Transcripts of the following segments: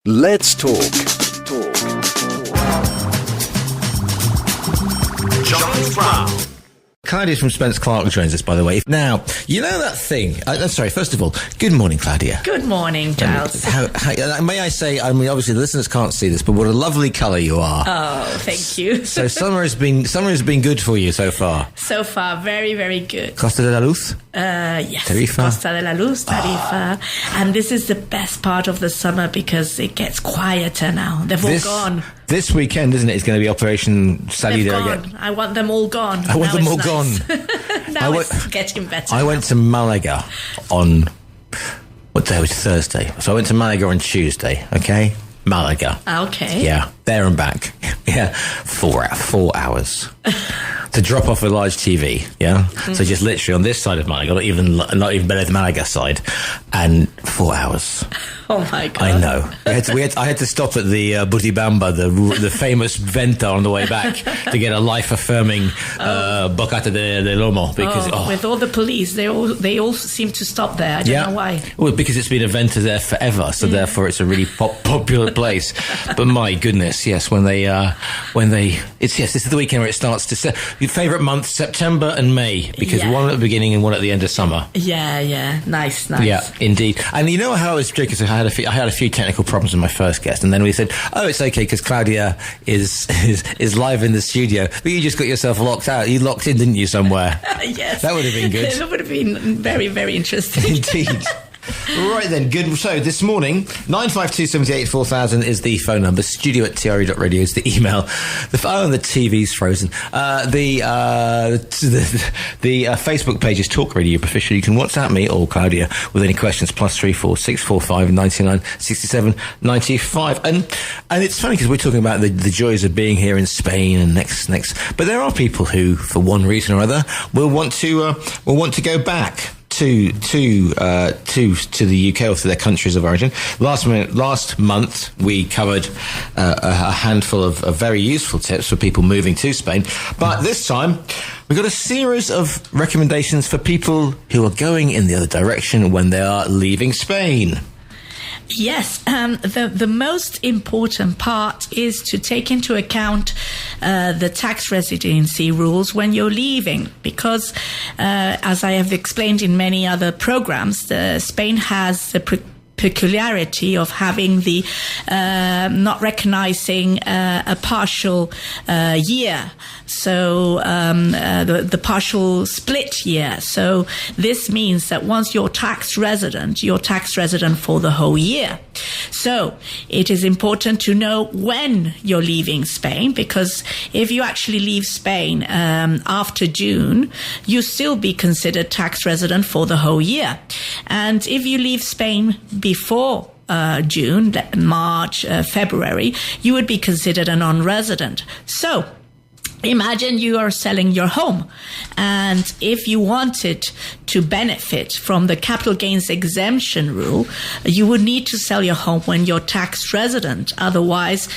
Let's talk. Giles Brown. Claudia from Spence Clarke joins us, by the way. Now, you know that thing... sorry, first of all, good morning, Claudia. Good morning, Giles. May I say, I mean, obviously the listeners can't see this, but what a lovely colour you are. Oh, thank you. So summer has been good for you so far? So far, very, very good. Costa de la Luz? Yes. Tarifa? Costa de la Luz, Tarifa. And this is the best part of the summer because it gets quieter now. They've all gone. This weekend, isn't it? It's going to be Operation Salida again. I want them all gone. I want them all gone. Now it's getting better. I went to Malaga on... What day was Thursday? So I went to Malaga on Tuesday, okay? Malaga. Okay. Yeah, there and back. Yeah, 4 hours. To drop off a large TV, yeah? Mm-hmm. So just literally on this side of Malaga, not even below the Malaga side, and 4 hours. Oh my God. I know. I had to stop at the Butibamba, the famous venta on the way back to get a life-affirming bocata de lomo. Because, with all the police, they all seem to stop there. I don't know why. Well, because it's been a venta there forever, so therefore it's a really popular place. But my goodness, yes, this is the weekend where it starts to your favourite month, September and May, because one at the beginning and one at the end of summer. Yeah, nice. Yeah, indeed. And you know how I was joking? So I had a few technical problems with my first guest, and then we said, "Oh, it's okay because Claudia is live in the studio." But you just got yourself locked out. You locked in, didn't you, somewhere? Yes, that would have been good. That would have been very, very interesting. Indeed. Right then, good. So this morning, 952784000 is the phone number. studio@tre.radio is the email. The TV's frozen. The Facebook page is Talk Radio Official. You can WhatsApp me or Claudia with any questions. +34 645 99 67 95. And it's funny because we're talking about the joys of being here in Spain and next. But there are people who, for one reason or other, will want to go back to the UK or to their countries of origin. Last month we covered a handful of very useful tips for people moving to Spain, but this time we've got a series of recommendations for people who are going in the other direction when they are leaving Spain. Yes, the most important part is to take into account the tax residency rules when you're leaving, because as I have explained in many other programs, Spain has the peculiarity of having the not recognizing a partial year, so the partial split year. So this means that once you're tax resident for the whole year. So it is important to know when you're leaving Spain, because if you actually leave Spain after June, you still be considered tax resident for the whole year. And if you leave Spain before June, March, February, you would be considered a non-resident. So imagine you are selling your home, and if you wanted to benefit from the capital gains exemption rule, you would need to sell your home when you're tax resident. Otherwise,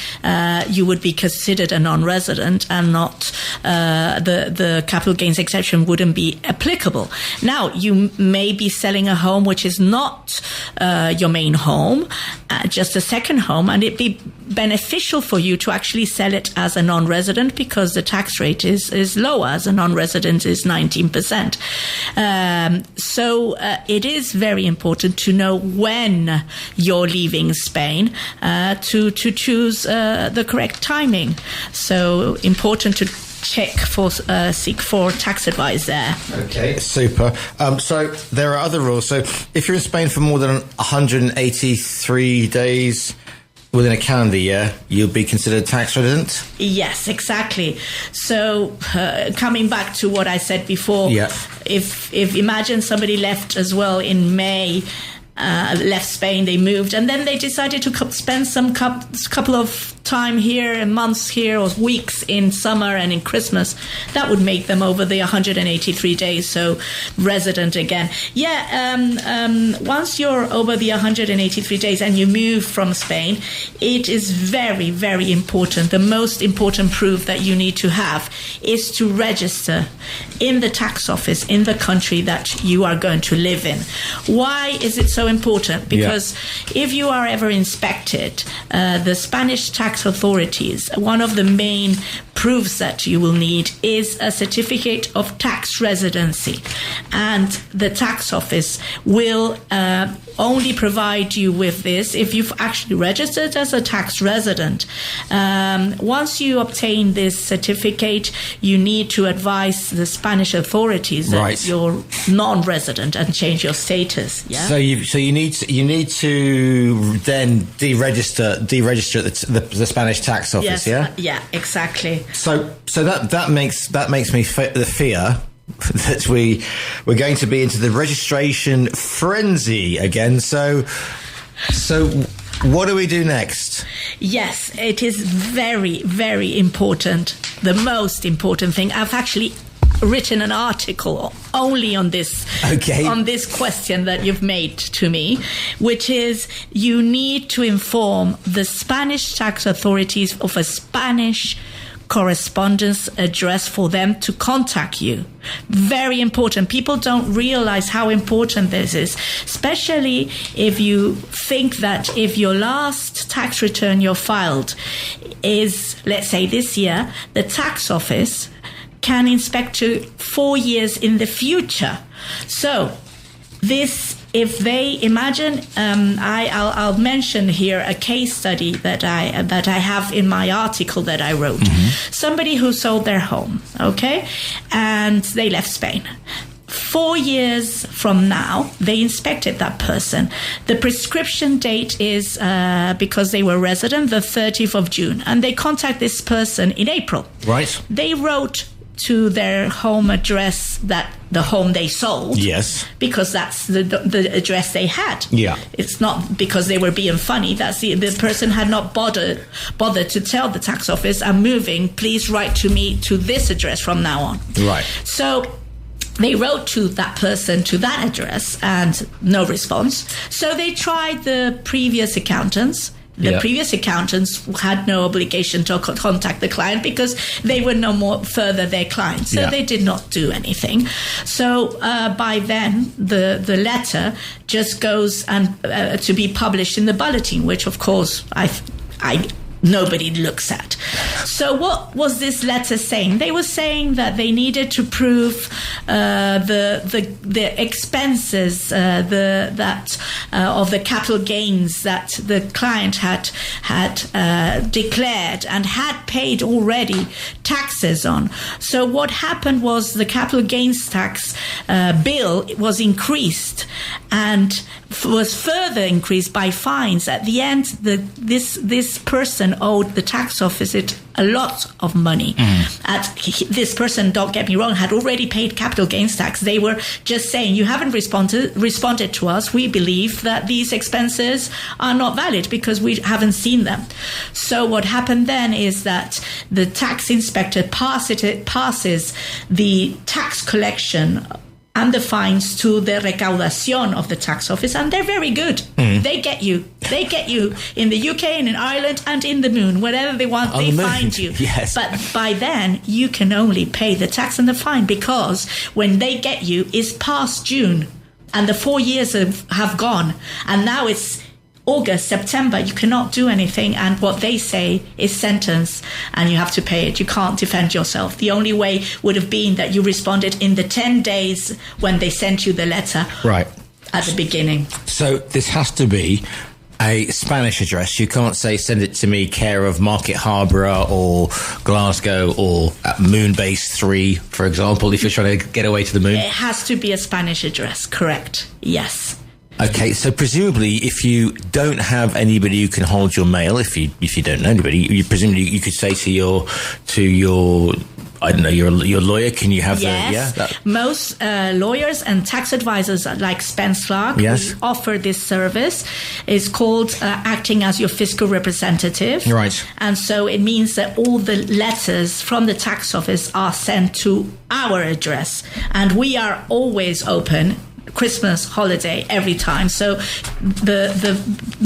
you would be considered a non-resident, and not the capital gains exemption wouldn't be applicable. Now, you may be selling a home which is not your main home, just a second home, and it'd be beneficial for you to actually sell it as a non-resident, because the tax rate is lower. As a non-resident is 19%. So it is very important to know when you're leaving Spain to choose the correct timing. So important to seek for tax advice there. Okay, super. So there are other rules. So if you're in Spain for more than 183 days within a calendar year, you'll be considered a tax resident? Yes, exactly. So coming back to what I said before, if imagine somebody left as well in May, left Spain, they moved, and then they decided to spend some couple of time here and months here or weeks in summer and in Christmas, that would make them over the 183 days, so resident again. Once you're over the 183 days and you move from Spain, it is very, very important. The most important proof that you need to have is to register in the tax office in the country that you are going to live in. Why is it so important? Because if you are ever inspected, the Spanish tax authorities, one of the main proofs that you will need is a certificate of tax residency. And the tax office will only provide you with this if you've actually registered as a tax resident. Once you obtain this certificate, you need to advise the Spanish authorities that you're non-resident and change your status. Yeah. So you need to then deregister at the Spanish tax office. Yes, yeah, exactly. So that makes me the fear that we're going to be into the registration frenzy again. So what do we do next? Yes, it is very, very important. The most important thing. I've actually written an article only on this on this question that you've made to me, which is you need to inform the Spanish tax authorities of a Spanish correspondence address for them to contact you. Very important. People don't realize how important this is, especially if you think that if your last tax return you filed is, let's say this year, the tax office can inspect to 4 years in the future. So this, if they imagine, I'll mention here a case study that I have in my article that I wrote. Mm-hmm. Somebody who sold their home, and they left Spain. 4 years from now, they inspected that person. The prescription date is, because they were resident, the 30th of June, and they contact this person in April. Right. They wrote to their home address that the home they sold. Yes. Because that's the address they had. Yeah. It's not because they were being funny. That's the person had not bothered to tell the tax office, I'm moving, please write to me to this address from now on. Right. So they wrote to that person to that address and no response. So they tried the previous accountants. The previous accountants had no obligation to contact the client because they were no more further their client. So they did not do anything. So by then, the letter just goes and to be published in the bulletin, which of course nobody looks at. So what was this letter saying? They were saying that they needed to prove the expenses of the capital gains that the client had declared and had paid already taxes on. So what happened was the capital gains tax bill was increased and was further increased by fines. At the end, this person owed the tax office a lot of money. This person, don't get me wrong, had already paid capital gains tax. They were just saying, you haven't responded to us. We believe that these expenses are not valid because we haven't seen them. So what happened then is that the tax inspector passes the tax collection and the fines to the recaudación of the tax office, and they're very good. They get you in the UK and in Ireland and in the moon, wherever they want, they find you. Yes. But by then, you can only pay the tax and the fine because when they get you, it's past June, and the 4 years have gone, and now it's August, September, you cannot do anything, and what they say is sentence, and you have to pay it. You can't defend yourself. The only way would have been that you responded in the 10 days when they sent you the letter at the beginning. So this has to be a Spanish address. You can't say send it to me care of Market Harborough or Glasgow or at Moonbase 3, for example, if you're trying to get away to the moon. It has to be a Spanish address, correct? Yes. Okay, so presumably, if you don't have anybody who can hold your mail, if you don't know anybody, presumably you could say to your I don't know, you're a lawyer. Can you have Yes. Most lawyers and tax advisors like Spence Clarke Yes. who offer this service is called acting as your fiscal representative. Right. And so it means that all the letters from the tax office are sent to our address. And we are always open. Christmas holiday every time, so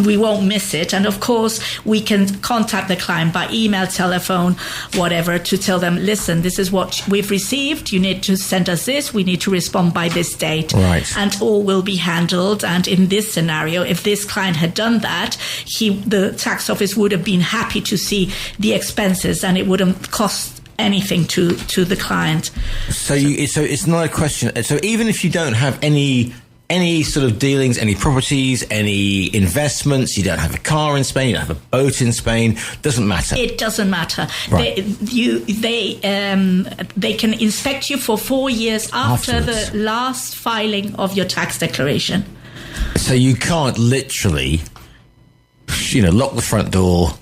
we won't miss it. And of course we can contact the client by email, telephone, whatever, to tell them, listen, this is what we've received, you need to send us this, we need to respond by this date, right, and all will be handled. And in this scenario, if this client had done that, the tax office would have been happy to see the expenses, and it wouldn't cost anything to the client. So it's not a question. So even if you don't have any sort of dealings, any properties, any investments, you don't have a car in Spain, you don't have a boat in Spain, doesn't matter. It doesn't matter. Right. They can inspect you for 4 years after Afterwards. the last filing of your tax declaration. So you can't literally, lock the front door,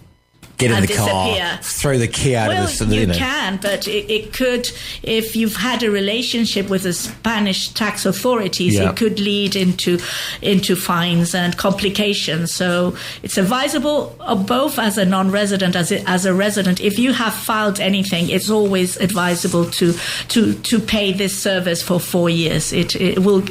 get in And the car, disappear. throw the key out Well, of the... you can, but it could, if you've had a relationship with the Spanish tax authorities, Yeah. it could lead into fines and complications. So it's advisable, both as a non-resident, as a resident. If you have filed anything, it's always advisable to pay this service for 4 years. It will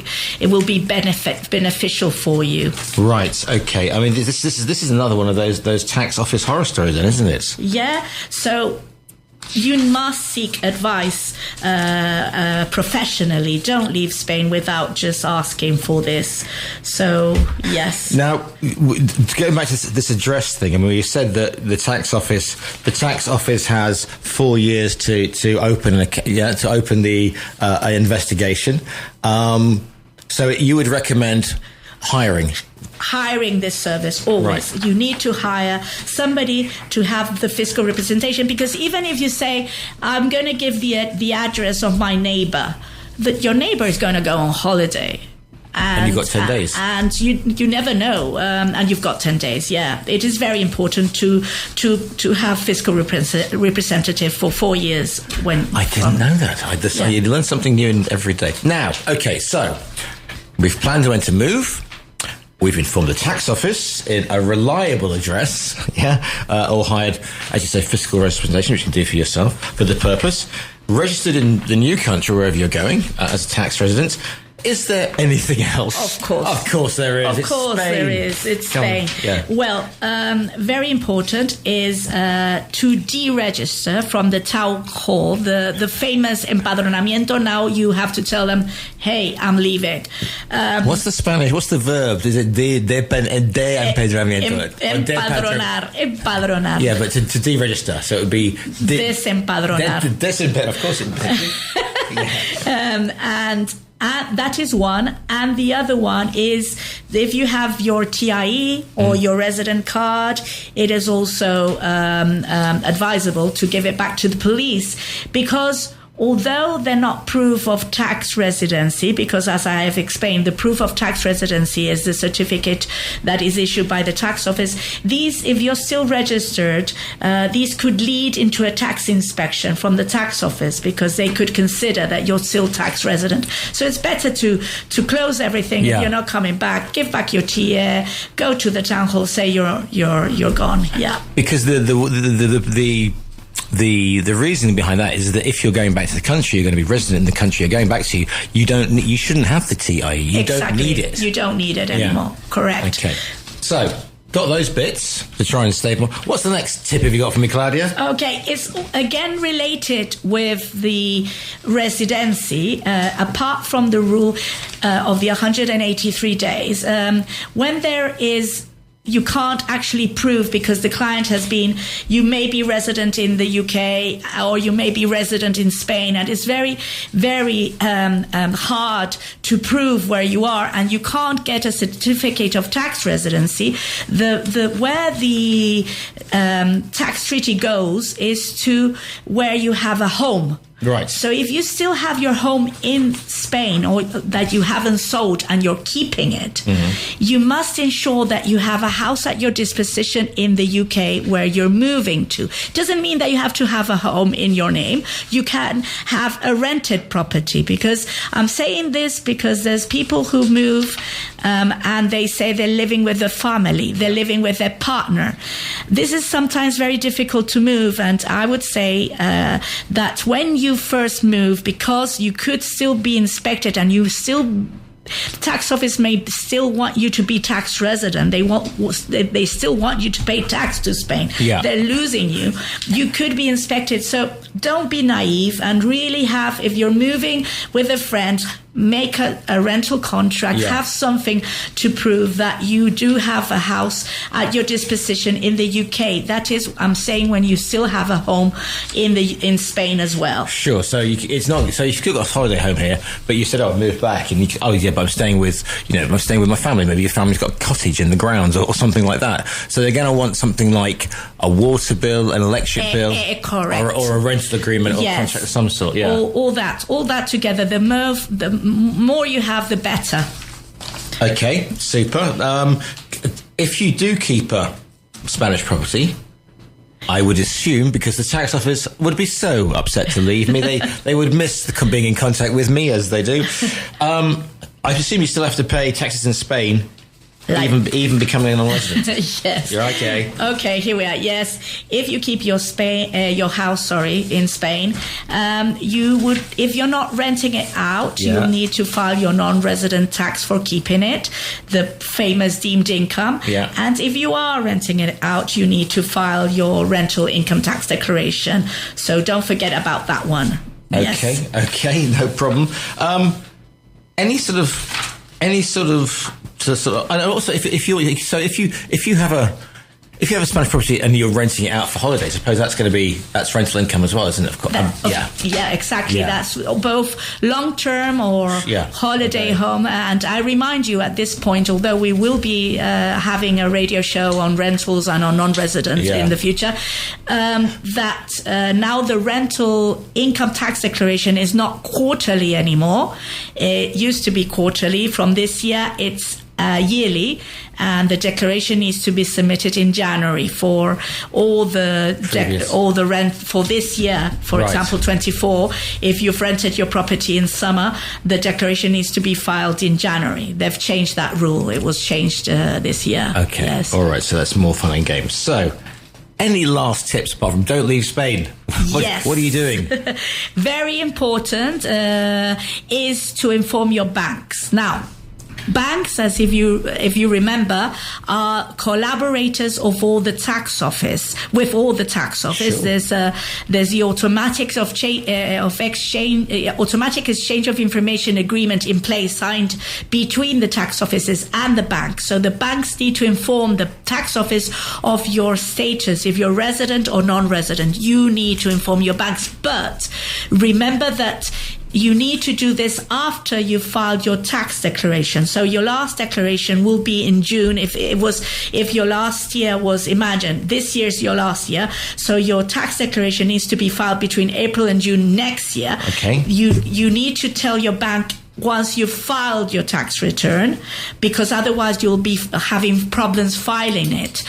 be beneficial for you. Right, okay. I mean, this is another one of those tax office horror stories, then, isn't it? Yeah, so you must seek advice professionally. Don't leave Spain without just asking for this. So, yes. Now, going back to this address thing, I mean, you said that the tax office has 4 years to open the investigation. So you would recommend hiring this service always. Right. You need to hire somebody to have the fiscal representation, because even if you say, I'm going to give the address of my neighbor, your neighbor is going to go on holiday. And you've got 10 days. And you never know. And you've got 10 days, yeah. It is very important to have fiscal representative for 4 years. I didn't know that. You learn something new every day. Now, okay, so we've planned when to move. We've informed the tax office in a reliable address, or hired, as you say, fiscal representation, which you can do for yourself for the purpose. Registered in the new country, wherever you're going, as a tax resident. Is there anything else? Of course. Of course there is. Of course there is. It's Spain. Yeah. Well, very important is to deregister from the town hall, the famous empadronamiento. Now you have to tell them, hey, I'm leaving. What's the Spanish? What's the verb? Is it de empadronamiento? Empadronar. Yeah, but to deregister. So it would be... Desempadronar. Desempadronar, of course. And that is one. And the other one is if you have your TRE or your resident card, it is also advisable to give it back to the police, because although they're not proof of tax residency, because as I have explained, the proof of tax residency is the certificate that is issued by the tax office. These, if you're still registered, these could lead into a tax inspection from the tax office, because they could consider that you're still tax resident. So it's better to close everything. Yeah. If you're not coming back, give back your TRE, go to the town hall, say you're gone. Yeah. Because the reasoning behind that is that if you're going back to the country, you're going to be resident in the country you're going back to. You shouldn't have the TRE. You Exactly. don't need it. You don't need it anymore. Correct. Okay. So, got those bits to try and stay more. What's the next tip have you got for me, Claudia? Okay, it's again related with the residency, apart from the rule of the 183 days. When there is... You can't actually prove, because the client has been, you may be resident in the UK or you may be resident in Spain, and it's very, very hard to prove where you are, and you can't get a certificate of tax residency. Where the tax treaty goes is to where you have a home. Right. So if you still have your home in Spain or that you haven't sold and you're keeping it, you must ensure that you have a house at your disposition in the UK where you're moving to. Doesn't mean that you have to have a home in your name. You can have a rented property, because I'm saying this because there's people who move and they say they're living with a family, they're living with their partner. This is sometimes very difficult to move, and I would say that when you first move, because you could still be inspected and you still tax office may still want you to be tax resident. They still want you to pay tax to Spain. Yeah. They're losing you. You could be inspected. So don't be naive and really have, if you're moving with a friend, make a rental contract, have something to prove that you do have a house at your disposition in the UK. That is, I'm saying, when you still have a home in Spain as well. Sure. So it's not. So you've still got a holiday home here, but you said, "Oh, I've moved back," and but I'm staying with, I'm staying with my family. Maybe your family's got a cottage in the grounds or something like that. So they're going to want something like a water bill, an electric bill, correct, or a rental agreement or contract of some sort. Yeah. All that together. The more you have, the better. Okay, super. If you do keep a Spanish property, I would assume, because the tax office would be so upset to leave me, they would miss being in contact with me as they do. I assume you still have to pay taxes in Spain. Even becoming a non-resident. Yes. You're okay. Okay, here we are. Yes, if you keep your house, in Spain, you would, if you're not renting it out, you'll need to file your non-resident tax for keeping it, the famous deemed income. Yeah. And if you are renting it out, you need to file your rental income tax declaration. So don't forget about that one. Okay. Yes. Okay, no problem. Any sort of, and also if you have a Spanish property and you're renting it out for holidays, I suppose that's rental income as well, isn't it? Of course. Yeah, exactly. Yeah. That's both long-term or holiday home. And I remind you at this point, although we will be having a radio show on rentals and on non-residents in the future, that now the rental income tax declaration is not quarterly anymore. It used to be quarterly. From this year, it's yearly, and the declaration needs to be submitted in January for all the rent for this year. For example, 24. If you've rented your property in summer, the declaration needs to be filed in January. They've changed that rule. It was changed this year. Okay. Yes. All right. So that's more fun and games. So, any last tips apart from don't leave Spain? Yes. What are you doing? Very important is to inform your banks. Now, banks, as if you remember, are collaborators of all the tax office. With all the tax office, sure. There's the automatic exchange of information agreement in place signed between the tax offices and the banks. So the banks need to inform the tax office of your status. If you're resident or non-resident, you need to inform your banks. But remember that you need to do this after you've filed your tax declaration. So your last declaration will be in June. If your last year was, imagine this year's your last year. So your tax declaration needs to be filed between April and June next year. Okay. You need to tell your bank once you've filed your tax return, because otherwise you'll be having problems filing it,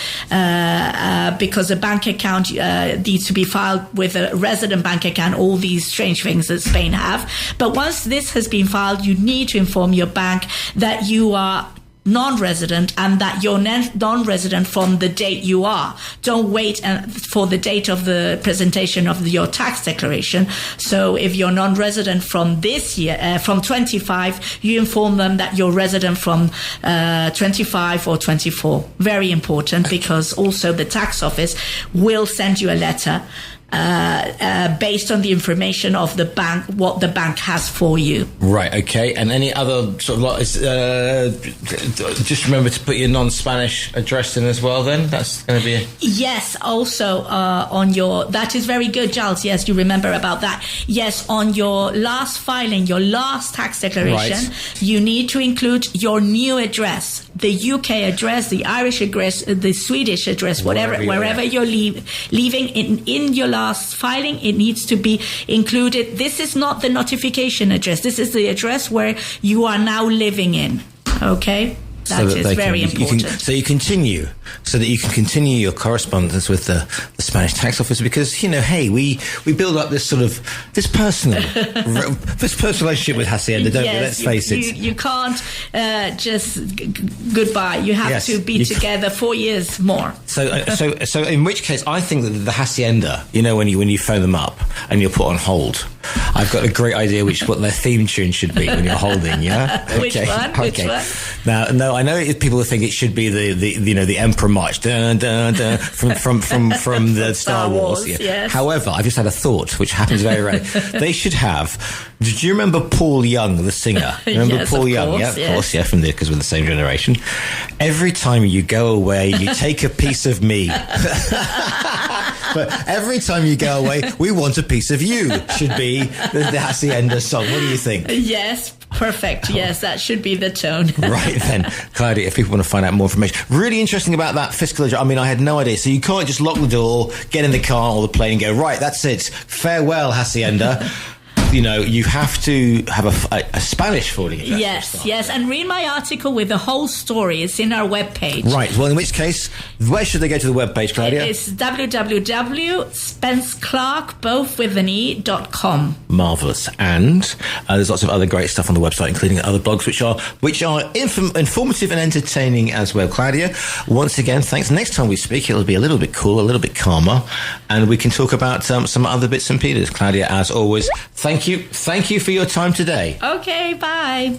because a bank account needs to be filed with a resident bank account, all these strange things that Spain have. But once this has been filed, you need to inform your bank that you are non-resident and that you're non-resident from the date you are. Don't wait for the date of the presentation of your tax declaration. So if you're non-resident from this year, from 25, you inform them that you're resident from 25 or 24. Very important, because also the tax office will send you a letter based on the information of the bank, what the bank has for you. Right, okay. And any other sort of just remember to put your non-Spanish address in as well then? That's going to be Yes, also on your... That is very good, Giles. Yes, you remember about that. Yes, on your last filing, your last tax declaration, you need to include your new address, the UK address, the Irish address, the Swedish address, wherever you're leaving in your last podcasts filing, it needs to be included. This is not the notification address. This is the address where you are now living in. Okay? That is very important. So you continue, so that you can continue your correspondence with the Spanish tax office, because, hey, we build up this sort of, this personal relationship with Hacienda, don't we? Let's face it. You can't just goodbye. You have to be together 4 years more. So in which case, I think that the Hacienda, when you phone them up and you're put on hold, I've got a great idea what their theme tune should be when you're holding. Yeah. Okay. Which one? Now, no, I know people think it should be the Emperor March, dun, dun, dun, from the Star Wars. Yeah. Yes. However, I've just had a thought, which happens very rarely. They should have. Did you remember Paul Young, the singer? Remember yes, Paul of Young? Course, Yeah, of course, yeah, because we're the same generation. Every time you go away, you take a piece of me. But every time you go away, we want a piece of you, should be the Hacienda song. What do you think? Yes, perfect. Yes, that should be the tone. Right then, Claudia, if people want to find out more information, really interesting about that fiscal adjustment. I mean, I had no idea. So you can't just lock the door, get in the car or the plane and go, right, that's it. Farewell, Hacienda. You have to have a Spanish forwarding address. Yes, and read my article with the whole story. It's in our webpage. Right. Well, in which case, where should they go to the webpage, Claudia? It's www.spenceclarke.com. Marvellous. And there's lots of other great stuff on the website, including other blogs, which are informative and entertaining as well. Claudia, once again, thanks. Next time we speak, it'll be a little bit cooler, a little bit calmer, and we can talk about some other bits and pieces. Claudia, as always, thank you for your time today. Okay, bye.